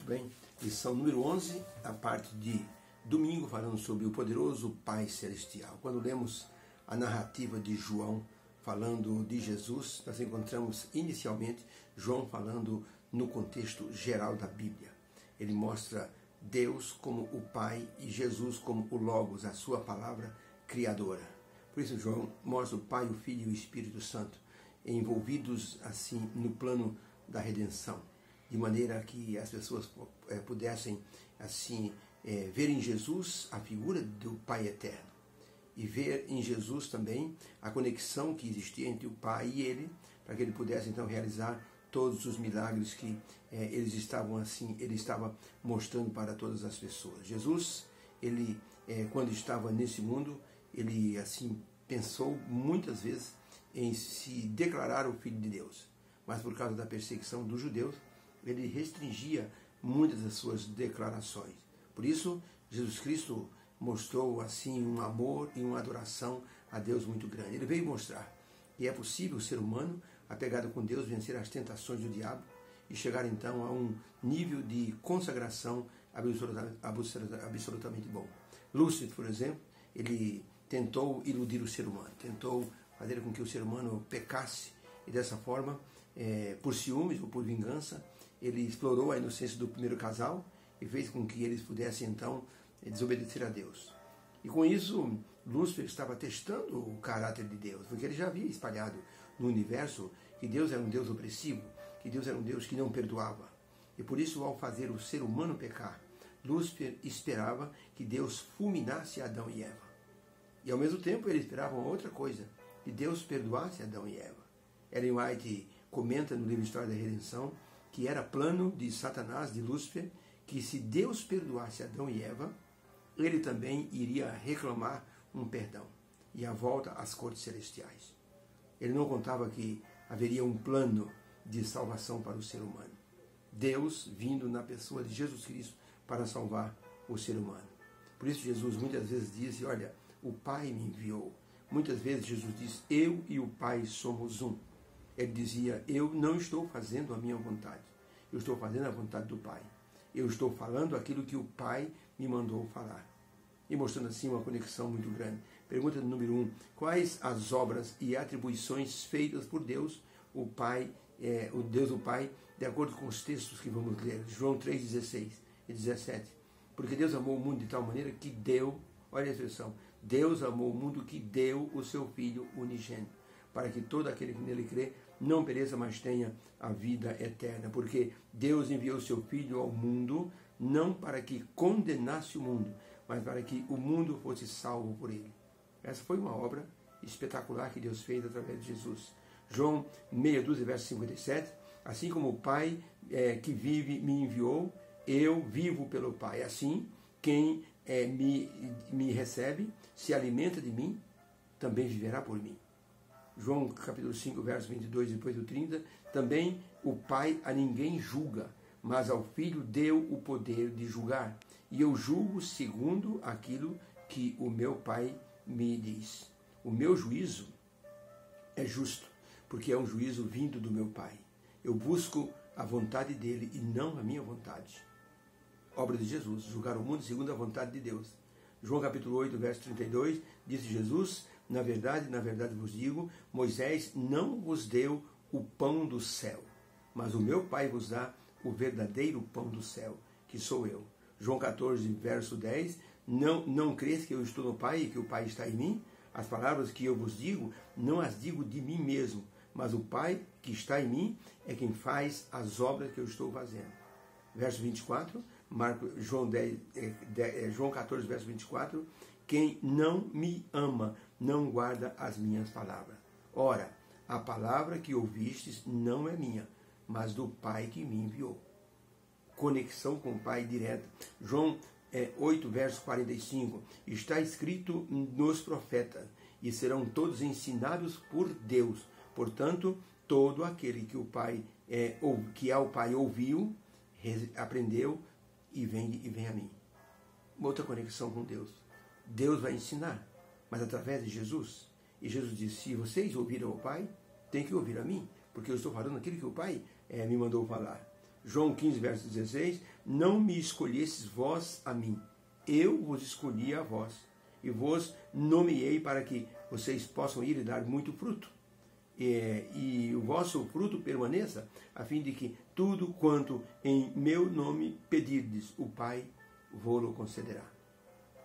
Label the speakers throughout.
Speaker 1: bem? Lição número 11, a parte de domingo, falando sobre o poderoso Pai Celestial. Quando lemos a narrativa de João falando de Jesus, nós encontramos inicialmente João falando no contexto geral da Bíblia. Ele mostra Deus como o Pai e Jesus como o Logos, a sua palavra criadora. Por isso João mostra o Pai, o Filho e o Espírito Santo envolvidos assim no plano da redenção, de maneira que as pessoas pudessem assim ver em Jesus a figura do Pai eterno e ver em Jesus também a conexão que existia entre o Pai e ele, para que ele pudesse então realizar todos os milagres que ele estava mostrando para todas as pessoas. Jesus, ele quando estava nesse mundo, ele assim pensou muitas vezes em se declarar o Filho de Deus, mas por causa da perseguição dos judeus, ele restringia muitas das suas declarações. Por isso, Jesus Cristo mostrou assim um amor e uma adoração a Deus muito grande. Ele veio mostrar que é possível o ser humano, apegado com Deus, vencer as tentações do diabo e chegar então a um nível de consagração absolutamente bom. Lúcifer, por exemplo, ele tentou iludir o ser humano, tentou fazer com que o ser humano pecasse e dessa forma, por ciúmes ou por vingança, ele explorou a inocência do primeiro casal e fez com que eles pudessem então desobedecer a Deus. E com isso, Lúcifer estava testando o caráter de Deus, porque ele já havia espalhado no universo que Deus era um Deus opressivo, que Deus era um Deus que não perdoava. E por isso, ao fazer o ser humano pecar, Lúcifer esperava que Deus fulminasse Adão e Eva. E ao mesmo tempo ele esperava uma outra coisa, que Deus perdoasse Adão e Eva. Ellen White comenta no livro História da Redenção que era plano de Satanás, de Lúcifer, que se Deus perdoasse Adão e Eva, ele também iria reclamar um perdão e a volta às cortes celestiais. Ele não contava que haveria um plano de salvação para o ser humano. Deus vindo na pessoa de Jesus Cristo para salvar o ser humano. Por isso Jesus muitas vezes disse, olha, o Pai me enviou. Muitas vezes Jesus diz, eu e o Pai somos um. Ele dizia, eu não estou fazendo a minha vontade, eu estou fazendo a vontade do Pai. Eu estou falando aquilo que o Pai me mandou falar. E mostrando assim uma conexão muito grande. Pergunta número 1. Quais as obras e atribuições feitas por Deus, o Pai, o Deus o Pai, de acordo com os textos que vamos ler? João 3,16 e 17. Porque Deus amou o mundo de tal maneira que deu, olha a expressão, Deus amou o mundo que deu o seu Filho unigênito, para que todo aquele que nele crê não pereça, mas tenha a vida eterna. Porque Deus enviou o seu Filho ao mundo, não para que condenasse o mundo, mas para que o mundo fosse salvo por ele. Essa foi uma obra espetacular que Deus fez através de Jesus. João 6:12, verso 57, assim como o Pai que vive me enviou, eu vivo pelo Pai. Assim, quem me recebe, se alimenta de mim, também viverá por mim. João capítulo 5, verso 22, depois do 30, também o Pai a ninguém julga, mas ao Filho deu o poder de julgar. E eu julgo segundo aquilo que o meu Pai me diz. O meu juízo é justo, porque é um juízo vindo do meu Pai. Eu busco a vontade dele e não a minha vontade. Obra de Jesus, julgar o mundo segundo a vontade de Deus. João capítulo 8, verso 32, disse Jesus, na verdade vos digo, Moisés não vos deu o pão do céu, mas o meu Pai vos dá o verdadeiro pão do céu, que sou eu. João 14, verso 10, não crês que eu estou no Pai e que o Pai está em mim? As palavras que eu vos digo, não as digo de mim mesmo, mas o Pai que está em mim é quem faz as obras que eu estou fazendo. Verso 24, João 14, verso 24, quem não me ama não guarda as minhas palavras. Ora, a palavra que ouvistes não é minha, mas do Pai que me enviou. Conexão com o Pai direta. João 8, verso 45, está escrito nos profetas, e serão todos ensinados por Deus. Portanto, todo aquele que o Pai ouviu, aprendeu e vem a mim. Uma outra conexão com Deus. Deus vai ensinar, mas através de Jesus. E Jesus disse, se vocês ouviram o Pai, tem que ouvir a mim, porque eu estou falando aquilo que o Pai me mandou falar. João 15, verso 16, não me escolhestes vós a mim, eu vos escolhi a vós, e vos nomeei para que vocês possam ir e dar muito fruto. E o vosso fruto permaneça, a fim de que tudo quanto em meu nome pedirdes, o Pai vô-lo concederá.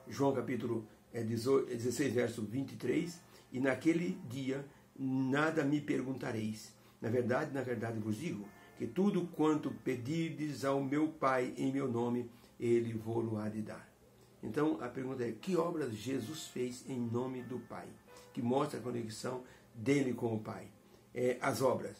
Speaker 1: João capítulo 16, verso 23, e naquele dia nada me perguntareis. Na verdade vos digo, que tudo quanto pedirdes ao meu Pai em meu nome, ele vô-lo há de dar. Então a pergunta é, que obras Jesus fez em nome do Pai? Que mostra a conexão dele com o Pai. As obras.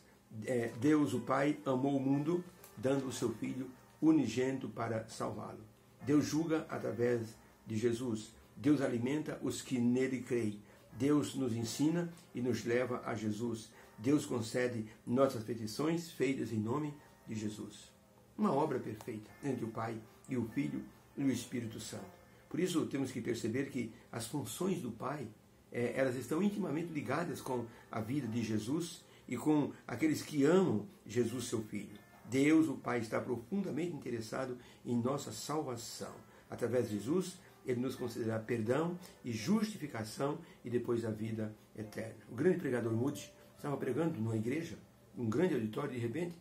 Speaker 1: Deus, o Pai, amou o mundo, dando o seu Filho unigênito para salvá-lo. Deus julga através de Jesus. Deus alimenta os que nele creem. Deus nos ensina e nos leva a Jesus. Deus concede nossas petições feitas em nome de Jesus. Uma obra perfeita entre o Pai e o Filho e o Espírito Santo. Por isso temos que perceber que as funções do Pai, elas estão intimamente ligadas com a vida de Jesus e com aqueles que amam Jesus, seu Filho. Deus, o Pai, está profundamente interessado em nossa salvação. Através de Jesus, ele nos concederá perdão e justificação e depois a vida eterna. O grande pregador Moody estava pregando numa igreja, num grande auditório, e de repente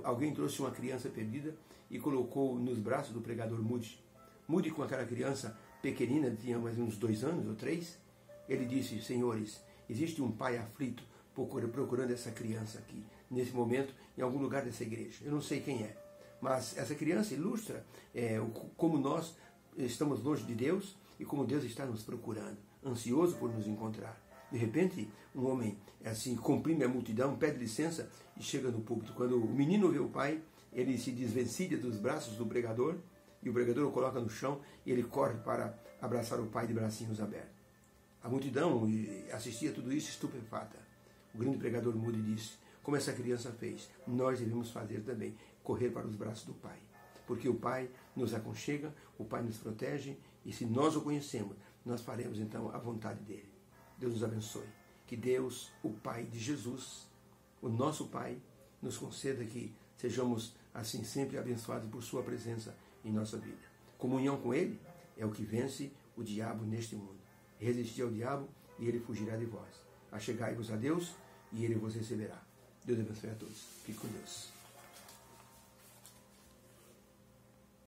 Speaker 1: alguém trouxe uma criança perdida e colocou nos braços do pregador Moody. Moody, com aquela criança pequenina, tinha mais uns 2 anos ou 3, ele disse, senhores, existe um pai aflito procurando essa criança aqui, nesse momento, em algum lugar dessa igreja. Eu não sei quem é, mas essa criança ilustra como nós estamos longe de Deus e como Deus está nos procurando, ansioso por nos encontrar. De repente, um homem assim comprime a multidão, pede licença e chega no púlpito. Quando o menino vê o pai, ele se desvencilha dos braços do pregador e o pregador o coloca no chão e ele corre para abraçar o pai de bracinhos abertos. A multidão assistia a tudo isso estupefata. O grande pregador Moody disse, como essa criança fez, nós devemos fazer também, correr para os braços do Pai. Porque o Pai nos aconchega, o Pai nos protege, e se nós o conhecemos, nós faremos então a vontade dele. Deus nos abençoe. Que Deus, o Pai de Jesus, o nosso Pai, nos conceda que sejamos assim sempre abençoados por sua presença em nossa vida. Comunhão com ele é o que vence o diabo neste mundo. Resistir ao diabo e ele fugirá de vós. Achegai-vos a Deus e ele vos receberá. Deus abençoe a todos. Fique com Deus.